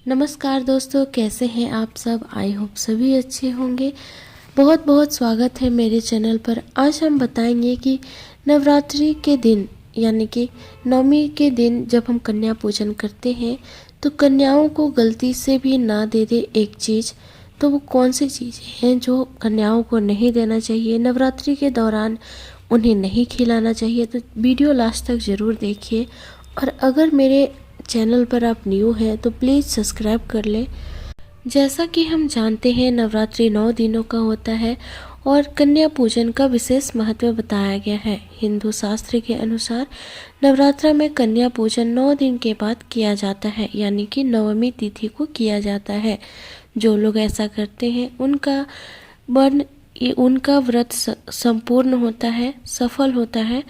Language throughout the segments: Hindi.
नमस्कार दोस्तों, कैसे हैं आप सब। आई होप सभी अच्छे होंगे। बहुत बहुत स्वागत है मेरे चैनल पर। आज हम बताएंगे कि नवरात्रि के दिन यानी कि नवमी के दिन जब हम कन्या पूजन करते हैं तो कन्याओं को गलती से भी ना दे दे एक चीज़, तो वो कौन सी चीज़ें हैं जो कन्याओं को नहीं देना चाहिए, नवरात्रि के दौरान उन्हें नहीं खिलाना चाहिए। तो वीडियो लास्ट तक ज़रूर देखिए। और अगर मेरे चैनल पर आप न्यू हैं तो प्लीज़ सब्सक्राइब कर लें। जैसा कि हम जानते हैं नवरात्रि 9 दिनों का होता है और कन्या पूजन का विशेष महत्व बताया गया है। हिंदू शास्त्र के अनुसार नवरात्रा में कन्या पूजन 9 दिन के बाद किया जाता है, यानी कि नवमी तिथि को किया जाता है। जो लोग ऐसा करते हैं उनका व्रत संपूर्ण होता है, सफल होता है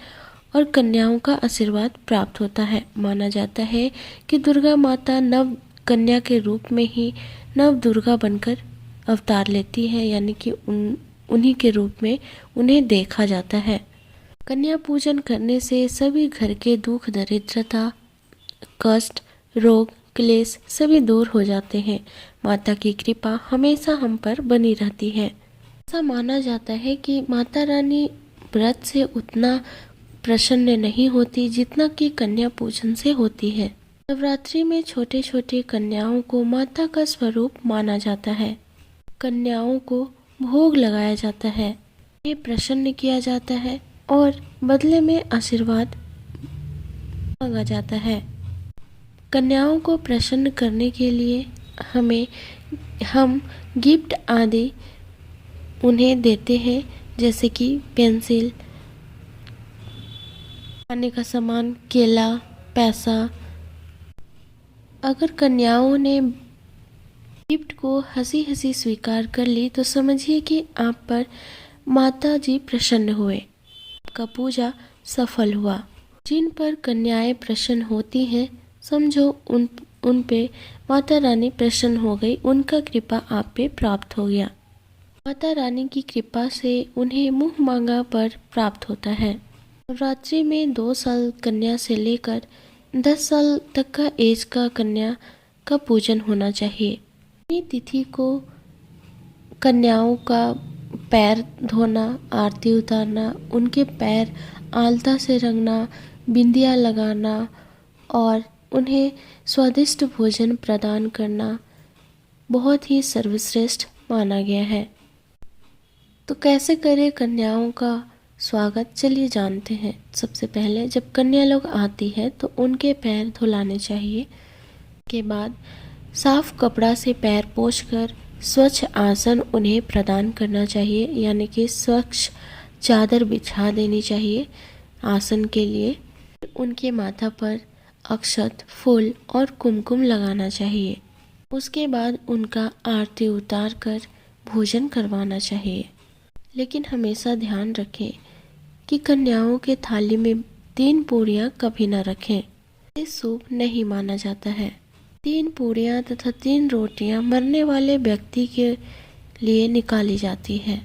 और कन्याओं का आशीर्वाद प्राप्त होता है। माना जाता है कि दुर्गा माता नव कन्या के रूप में ही नव दुर्गा बनकर अवतार लेती है, यानी कि उन्हीं के रूप में उन्हें देखा जाता है। कन्या पूजन करने से सभी घर के दुख, दरिद्रता, कष्ट, रोग, क्लेश सभी दूर हो जाते हैं। माता की कृपा हमेशा हम पर बनी रहती है। ऐसा माना जाता है कि माता रानी व्रत से उतना प्रसन्न नहीं होती जितना कि कन्या पूजन से होती है। नवरात्रि में छोटे छोटे कन्याओं को माता का स्वरूप माना जाता है। कन्याओं को भोग लगाया जाता है, उन्हें प्रसन्न किया जाता है और बदले में आशीर्वाद मांगा जाता है। कन्याओं को प्रसन्न करने के लिए हम गिफ्ट आदि उन्हें देते हैं, जैसे कि पेंसिल, खाने का सामान, केला, पैसा। अगर कन्याओं ने गिफ्ट को हंसी हंसी स्वीकार कर ली तो समझिए कि आप पर माता जी प्रसन्न हुए, आपका पूजा सफल हुआ। जिन पर कन्याएं प्रसन्न होती हैं, समझो उन पे माता रानी प्रसन्न हो गई, उनका कृपा आप पे प्राप्त हो गया। माता रानी की कृपा से उन्हें मुँह मांगा वर प्राप्त होता है। नवरात्रि में 2 साल कन्या से लेकर 10 साल तक का एज का कन्या का पूजन होना चाहिए। इस तिथि को कन्याओं का पैर धोना, आरती उतारना, उनके पैर आलता से रंगना, बिंदिया लगाना और उन्हें स्वादिष्ट भोजन प्रदान करना बहुत ही सर्वश्रेष्ठ माना गया है। तो कैसे करें कन्याओं का स्वागत, चलिए जानते हैं। सबसे पहले जब कन्या लोग आती है तो उनके पैर धुलाने चाहिए। के बाद साफ कपड़ा से पैर पोंछकर स्वच्छ आसन उन्हें प्रदान करना चाहिए, यानी कि स्वच्छ चादर बिछा देनी चाहिए आसन के लिए। उनके माथा पर अक्षत, फूल और कुमकुम लगाना चाहिए। उसके बाद उनका आरती उतार कर भोजन करवाना चाहिए। लेकिन हमेशा ध्यान रखें कि कन्याओं के थाली में 3 पूरियां कभी न रखें, ये शुभ नहीं माना जाता है। 3 पूरियां तथा 3 रोटियां मरने वाले व्यक्ति के लिए निकाली जाती है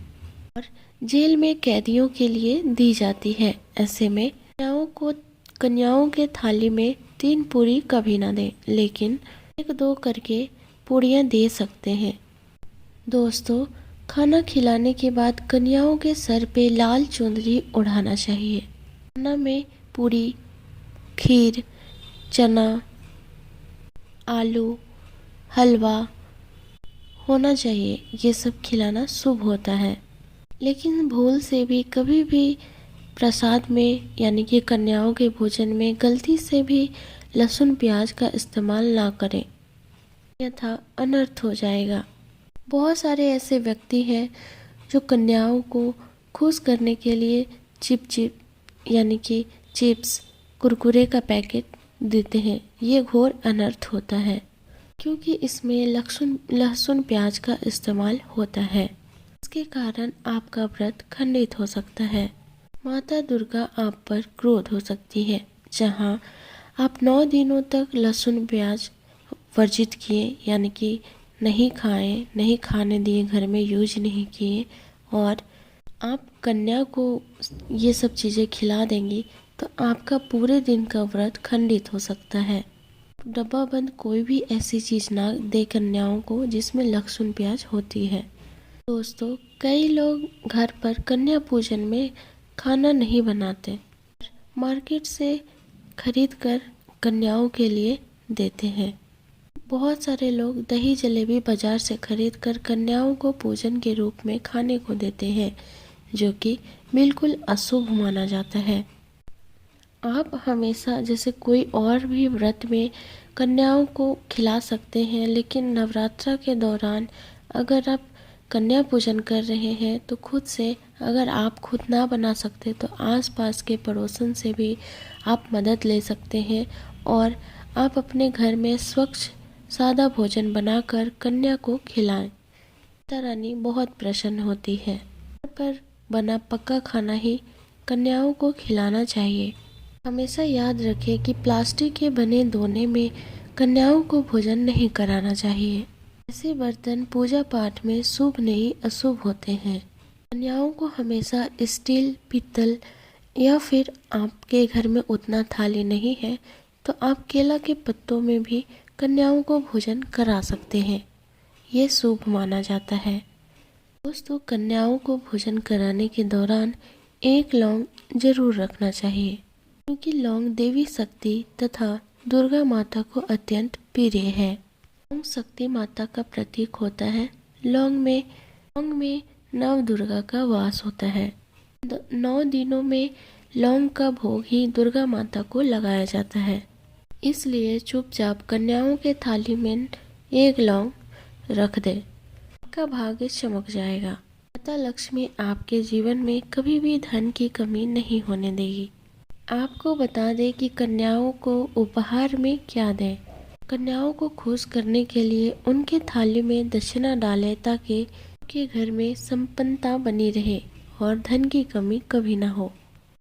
और जेल में कैदियों के लिए दी जाती है। ऐसे में कन्याओं के थाली में 3 पूरी कभी न दें, लेकिन 1-2 करके पूरियां दे सकते हैं। दोस्तों, खाना खिलाने के बाद कन्याओं के सर पे लाल चुनरी ओढ़ाना चाहिए। खाना में पूरी, खीर, चना, आलू, हलवा होना चाहिए। ये सब खिलाना शुभ होता है। लेकिन भूल से भी कभी भी प्रसाद में यानी कि कन्याओं के भोजन में गलती से भी लहसुन प्याज का इस्तेमाल ना करें, अन्यथा अनर्थ हो जाएगा। बहुत सारे ऐसे व्यक्ति हैं जो कन्याओं को खुश करने के लिए चिप यानी कि चिप्स, कुरकुरे का पैकेट देते हैं। ये घोर अनर्थ होता है, क्योंकि इसमें लहसुन प्याज का इस्तेमाल होता है। इसके कारण आपका व्रत खंडित हो सकता है। माता दुर्गा आप पर क्रोध हो सकती है। जहां आप 9 दिनों तक लहसुन प्याज वर्जित किए, यानी कि नहीं खाएं, नहीं खाने दिए, घर में यूज नहीं किए, और आप कन्या को ये सब चीज़ें खिला देंगी तो आपका पूरे दिन का व्रत खंडित हो सकता है। डब्बा बंद कोई भी ऐसी चीज़ ना दे कन्याओं को जिसमें लहसुन प्याज होती है। दोस्तों, कई लोग घर पर कन्या पूजन में खाना नहीं बनाते, मार्केट से खरीद कर कन्याओं के लिए देते हैं। बहुत सारे लोग दही जलेबी बाजार से खरीद कर कन्याओं को पूजन के रूप में खाने को देते हैं, जो कि बिल्कुल अशुभ माना जाता है। आप हमेशा जैसे कोई और भी व्रत में कन्याओं को खिला सकते हैं, लेकिन नवरात्रा के दौरान अगर आप कन्या पूजन कर रहे हैं तो खुद से, अगर आप खुद ना बना सकते तो आसपास के पड़ोसन से भी आप मदद ले सकते हैं और आप अपने घर में स्वच्छ सादा भोजन बनाकर कन्या को खिलाएं। माता रानी बहुत प्रसन्न होती है। घर पर बना पक्का खाना ही कन्याओं को खिलाना चाहिए। हमेशा याद रखें कि प्लास्टिक के बने दोने में कन्याओं को भोजन नहीं कराना चाहिए। ऐसे बर्तन पूजा पाठ में शुभ नहीं अशुभ होते हैं। कन्याओं को हमेशा स्टील, पीतल या फिर आपके घर में उतना थाली नहीं है तो आप केला के पत्तों में भी कन्याओं को भोजन करा सकते हैं। ये शुभ माना जाता है। दोस्तों, कन्याओं को भोजन कराने के दौरान एक लौंग जरूर रखना चाहिए, क्योंकि लौंग देवी शक्ति तथा दुर्गा माता को अत्यंत प्रिय है। लौंग शक्ति माता का प्रतीक होता है। लौंग में नव दुर्गा का वास होता है। 9 दिनों में लौंग का भोग ही दुर्गा माता को लगाया जाता है। इसलिए चुपचाप कन्याओं के थाली में एक लौंग रख दे, आपका भाग्य चमक जाएगा। माता लक्ष्मी आपके जीवन में कभी भी धन की कमी नहीं होने देगी। आपको बता दें कि कन्याओं को उपहार में क्या दें। कन्याओं को खुश करने के लिए उनके थाली में दक्षिणा डालें, ताकि उनके घर में संपन्नता बनी रहे और धन की कमी कभी ना हो।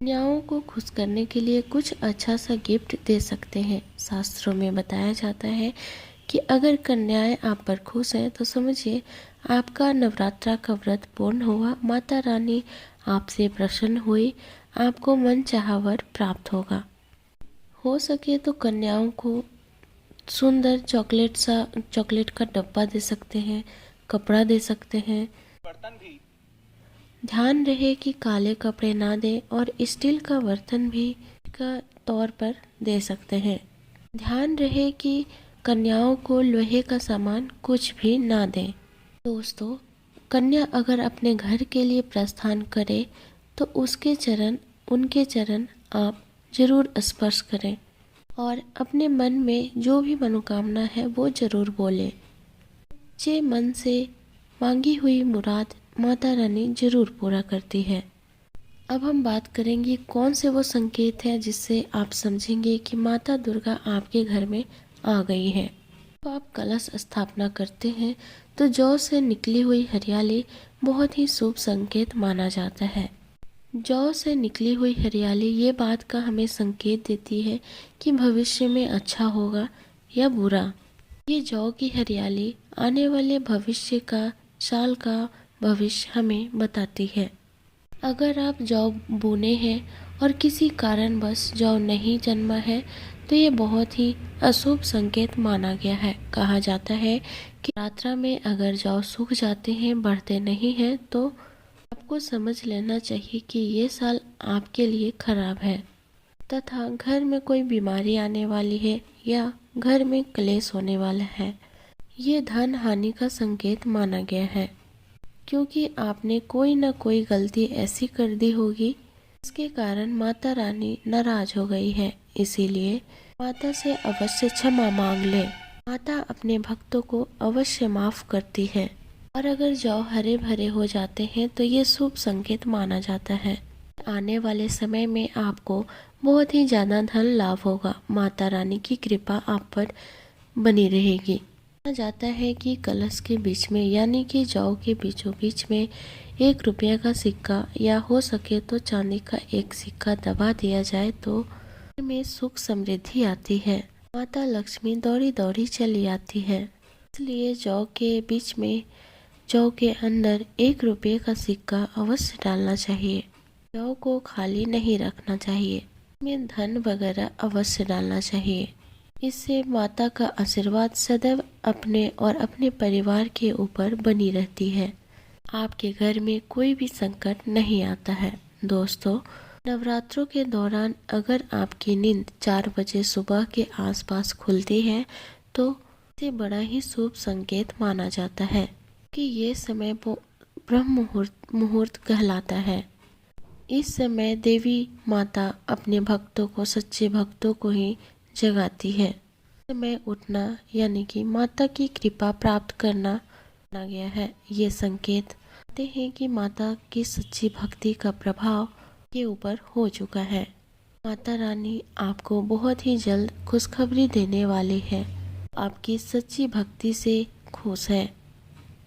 कन्याओं को खुश करने के लिए कुछ अच्छा सा गिफ्ट दे सकते हैं। शास्त्रों में बताया जाता है कि अगर कन्याएं आप पर खुश हैं तो समझिए आपका नवरात्रा का व्रत पूर्ण हुआ, माता रानी आपसे प्रसन्न हुई, आपको मन चाहा वर प्राप्त होगा। हो सके तो कन्याओं को सुंदर चॉकलेट का डब्बा दे सकते हैं, कपड़ा दे सकते हैं। बर्तन भी ध्यान रहे कि काले कपड़े ना दें और स्टील का बर्तन भी का तौर पर दे सकते हैं। ध्यान रहे कि कन्याओं को लोहे का सामान कुछ भी ना दें। दोस्तों, कन्या अगर अपने घर के लिए प्रस्थान करे तो उनके चरण आप जरूर स्पर्श करें और अपने मन में जो भी मनोकामना है वो जरूर बोले। सच्चे मन से मांगी हुई मुराद माता रानी जरूर पूरा करती है। अब हम बात करेंगे कौन से वो संकेत हैं जिससे आप समझेंगे कि माता दुर्गा आपके घर में आ गई है। जब आप कलश स्थापना करते हैं तो जौ से निकली हुई हरियाली बहुत ही शुभ संकेत माना जाता है। जौ से निकली हुई हरियाली ये बात का हमें संकेत देती है कि भविष्य में अच्छा होगा या बुरा। ये जौ की हरियाली आने वाले भविष्य का, साल का भविष्य हमें बताती है। अगर आप जौ बोने हैं और किसी कारणवश जौ नहीं जन्मा है तो ये बहुत ही अशुभ संकेत माना गया है। कहा जाता है कि यात्रा में अगर जौ सूख जाते हैं, बढ़ते नहीं हैं, तो आपको समझ लेना चाहिए कि ये साल आपके लिए खराब है तथा घर में कोई बीमारी आने वाली है या घर में क्लेश होने वाला है। ये धन हानि का संकेत माना गया है, क्योंकि आपने कोई न कोई गलती ऐसी कर दी होगी जिसके कारण माता रानी नाराज हो गई है। इसीलिए माता से अवश्य क्षमा मांग ले। माता अपने भक्तों को अवश्य माफ करती है। और अगर जौ हरे भरे हो जाते हैं तो ये शुभ संकेत माना जाता है। आने वाले समय में आपको बहुत ही ज्यादा धन लाभ होगा। माता रानी की कृपा आप पर बनी रहेगी। माना जाता है कि कलश के बीच में यानी कि जौ के बीचों बीच में 1 रुपया का सिक्का या हो सके तो चांदी का एक सिक्का दबा दिया जाए तो घर में सुख समृद्धि आती है। माता लक्ष्मी दौड़ी दौड़ी चली आती है। इसलिए जौ के बीच में, जौ के अंदर 1 रुपये का सिक्का अवश्य डालना चाहिए। जौ को खाली नहीं रखना चाहिए, इसमें धन वगैरह अवश्य डालना चाहिए। इससे माता का आशीर्वाद सदैव अपने और अपने परिवार के ऊपर बनी रहती है। आपके घर में कोई भी संकट नहीं आता है। दोस्तों, नवरात्रों के दौरान अगर आपकी नींद 4 बजे सुबह के आसपास खुलती है तो इसे बड़ा ही शुभ संकेत माना जाता है कि ये समय ब्रह्म मुहूर्त कहलाता है। इस समय देवी माता अपने भक्तों को, सच्चे भक्तों को ही जगाती है। समय उठना यानी कि माता की कृपा प्राप्त करना माना गया है। ये संकेत कहते हैं कि माता की सच्ची भक्ति का प्रभाव के ऊपर हो चुका है। माता रानी आपको बहुत ही जल्द खुशखबरी देने वाली है। आपकी सच्ची भक्ति से खुश है।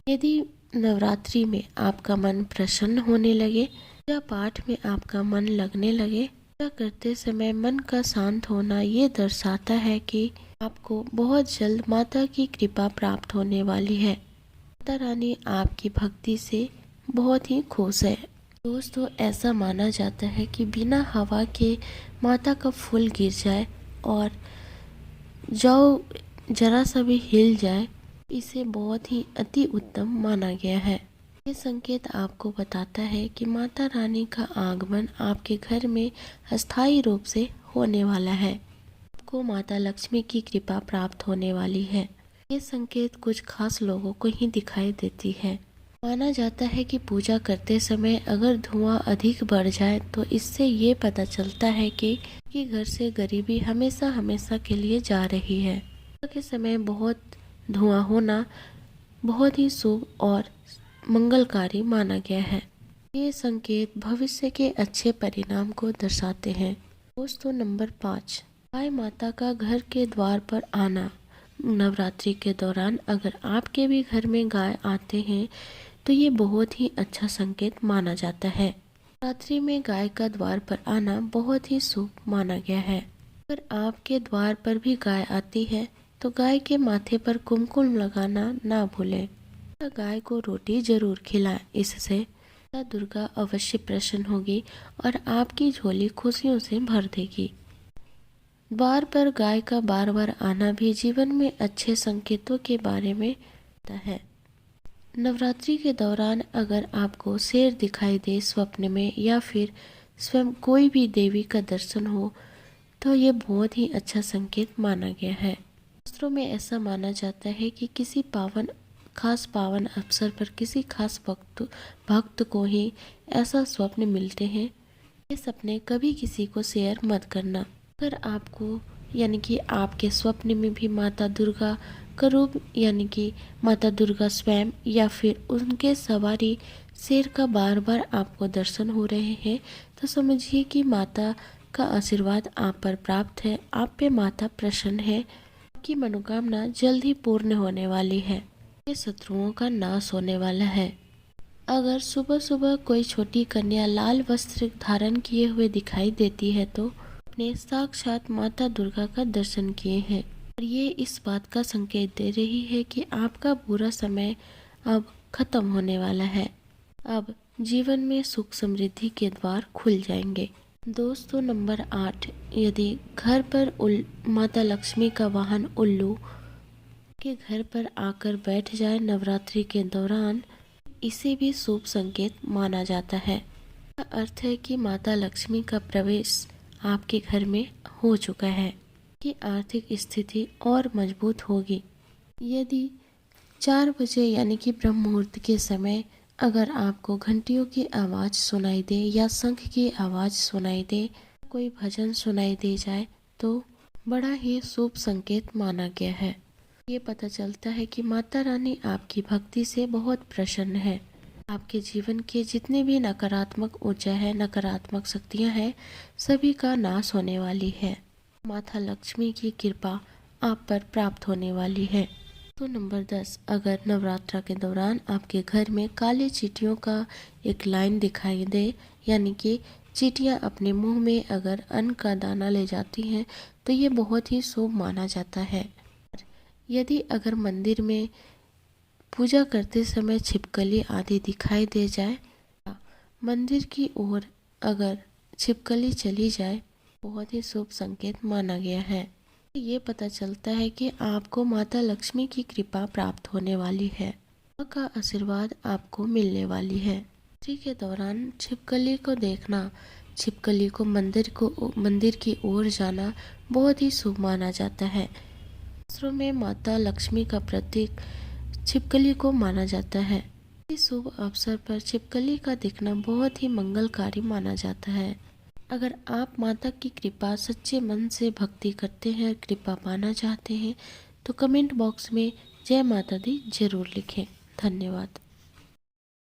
यदि नवरात्रि में आपका मन प्रसन्न होने लगे या पाठ में आपका मन लगने लगे या करते समय मन का शांत होना, ये दर्शाता है कि आपको बहुत जल्द माता की कृपा प्राप्त होने वाली है। माता रानी आपकी भक्ति से बहुत ही खुश है। दोस्तों, ऐसा माना जाता है कि बिना हवा के माता का फूल गिर जाए और जौ जरा सा भी हिल जाए, इसे बहुत ही अति उत्तम माना गया है। ये संकेत आपको बताता है कि माता रानी का आगमन आपके घर में अस्थायी रूप से होने वाला है। आपको माता लक्ष्मी की कृपा प्राप्त होने वाली है। ये संकेत कुछ खास लोगों को ही दिखाई देती है। माना जाता है कि पूजा करते समय अगर धुआं अधिक बढ़ जाए तो इससे ये पता चलता है कि घर से गरीबी हमेशा हमेशा के लिए जा रही है। पूजा के समय बहुत धुआं होना बहुत ही शुभ और मंगलकारी माना गया है। ये संकेत भविष्य के अच्छे परिणाम को दर्शाते हैं। दोस्तों, नंबर 5, गाय माता का घर के द्वार पर आना। नवरात्रि के दौरान अगर आपके भी घर में गाय आते हैं तो ये बहुत ही अच्छा संकेत माना जाता है। नवरात्रि में गाय का द्वार पर आना बहुत ही शुभ माना गया है। अगर आपके द्वार पर भी गाय आती है तो गाय के माथे पर कुमकुम लगाना ना भूलें। गाय को रोटी जरूर खिलाएं। इससे माता दुर्गा अवश्य प्रसन्न होगी और आपकी झोली खुशियों से भर देगी। द्वार पर गाय का बार बार आना भी जीवन में अच्छे संकेतों के बारे में बताता है। नवरात्रि के दौरान अगर आपको शेर दिखाई दे स्वप्न में या फिर स्वयं कोई भी देवी का दर्शन हो तो ये बहुत ही अच्छा संकेत माना गया है। शास्त्रों में ऐसा माना जाता है कि किसी खास पावन अवसर पर किसी खास भक्त को ही ऐसा स्वप्न मिलते हैं। ये सपने कभी किसी को शेयर मत करना। अगर आपको यानी कि आपके स्वप्न में भी माता दुर्गा का रूप यानी कि माता दुर्गा स्वयं या फिर उनके सवारी शेर का बार बार आपको दर्शन हो रहे हैं तो समझिए कि माता का आशीर्वाद आप पर प्राप्त है। आप पे माता प्रसन्न है। आपकी मनोकामना जल्द ही पूर्ण होने वाली है। ये शत्रुओं का नाश होने वाला है। अगर सुबह सुबह कोई छोटी कन्या लाल वस्त्र धारण किए हुए दिखाई देती है तो आपने साक्षात माता दुर्गा का दर्शन किए हैं और ये इस बात का संकेत दे रही है कि आपका बुरा समय अब खत्म होने वाला है। अब जीवन में सुख समृद्धि के द्वार खुल जाएंगे। दोस्तों, नंबर 8, यदि घर पर माता लक्ष्मी का वाहन उल्लू के घर पर आकर बैठ जाए नवरात्रि के दौरान, इसे भी शुभ संकेत माना जाता है। इसका अर्थ है कि माता लक्ष्मी का प्रवेश आपके घर में हो चुका है कि आर्थिक स्थिति और मजबूत होगी। यदि 4 बजे यानी कि ब्रह्म मुहूर्त के समय अगर आपको घंटियों की आवाज सुनाई दे या शंख की आवाज सुनाई दे, कोई भजन सुनाई दे जाए तो बड़ा ही शुभ संकेत माना गया है। ये पता चलता है कि माता रानी आपकी भक्ति से बहुत प्रसन्न है। आपके जीवन के जितने भी नकारात्मक ऊर्जा है, नकारात्मक शक्तियां हैं, सभी का नाश होने वाली है। माता लक्ष्मी की कृपा आप पर प्राप्त होने वाली है। तो नंबर 10, अगर नवरात्रा के दौरान आपके घर में काली चींटियों का एक लाइन दिखाई दे यानी कि चींटियां अपने मुंह में अगर अन्न का दाना ले जाती हैं तो ये बहुत ही शुभ माना जाता है। यदि अगर मंदिर में पूजा करते समय छिपकली आदि दिखाई दे जाए, मंदिर की ओर अगर छिपकली चली जाए, बहुत ही शुभ संकेत माना गया है। ये पता चलता है कि आपको माता लक्ष्मी की कृपा प्राप्त होने वाली है, माँ का आशीर्वाद आपको मिलने वाली है। नवरात्रि के दौरान छिपकली को देखना, छिपकली को मंदिर की ओर जाना बहुत ही शुभ माना जाता है। शास्त्रों में माता लक्ष्मी का प्रतीक छिपकली को माना जाता है। इस शुभ अवसर पर छिपकली का दिखना बहुत ही मंगलकारी माना जाता है। अगर आप माता की कृपा सच्चे मन से भक्ति करते हैं, कृपा पाना चाहते हैं, तो कमेंट बॉक्स में जय माता दी जरूर लिखें। धन्यवाद।